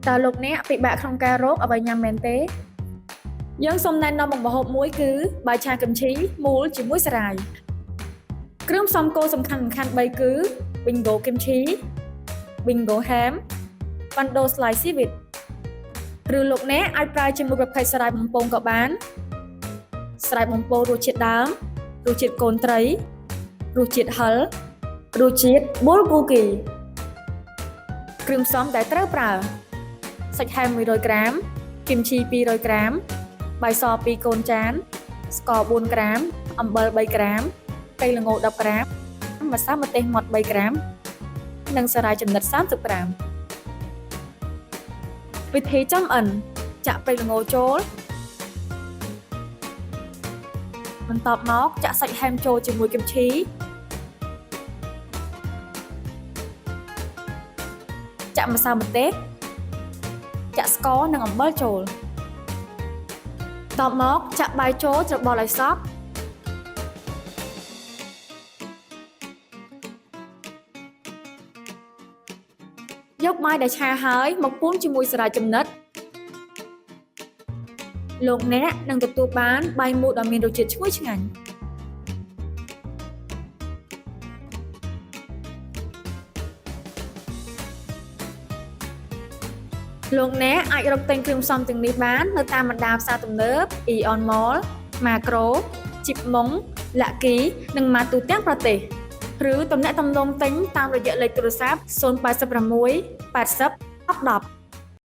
តើលោកអ្នកពិបាកក្នុងការរកអ្វីញ៉ាំមែនទេយើងសូមណែនាំមុខម្ហូបមួយគឺបាយឆាគឹមឈីមូលជាមួយសារាយគ្រឿងផ្សំគោលសំខាន់ៗ3គឺ Bingo kimchi Bingo ham Bando slice seaweed ឬលោកអ្នកអាចប្រើជាមួយប្រភេទសារាយបំពងក៏បានសារាយបំពងរសជាតិដើមរសជាតិកូនត្រីរសជាតិហឹររសជាតិ bulgogi គ្រឿងផ្សំដែលត្រូវប្រើសាច់ហែម100ក្រាមគីមឈី200ក្រាមបាយស2កូនចានស្ករ4ក្រាមអំបិល3ក្រាមកីល្ង10ក្រាមម្សៅម្ទេសម៉ដ្ឋ3ក្រាមនិងសារាយចំណិត30ក្រាមវិធីចម្អិនចាក់ប្រេងល្ងចូលបន្ទាប់មកចាក់សាច់ហែមចូលជាមួយគឹមឈីចាក់ម្សៅម្ទេសចាក់ស្ករនិងអំបិលចូលបន្ទាប់មកចាក់បាយចូលច្របល់ឲ្យសព្វយកបាយដែលឆាហើយមកពូនជាមួយសារាយចំណិតលោកអ្នកនឹងទទួលបានបាយមូលដ៏មានរសជាតិឈ្ងុយឆ្ងាញ់លោកអ្នកអាចរកទិញគ្រឿងផ្សំទាំងនេះបាននៅតាមបណ្ដាផ្សារទំនើប Aeon Mall, Makro, Chipmunk, Lucky និងម៉ាទូទាំងប្រទេសឬទំនាក់ទំនងទិញតាមរយៈលេខទូរស័ព្ទ086 80 10 10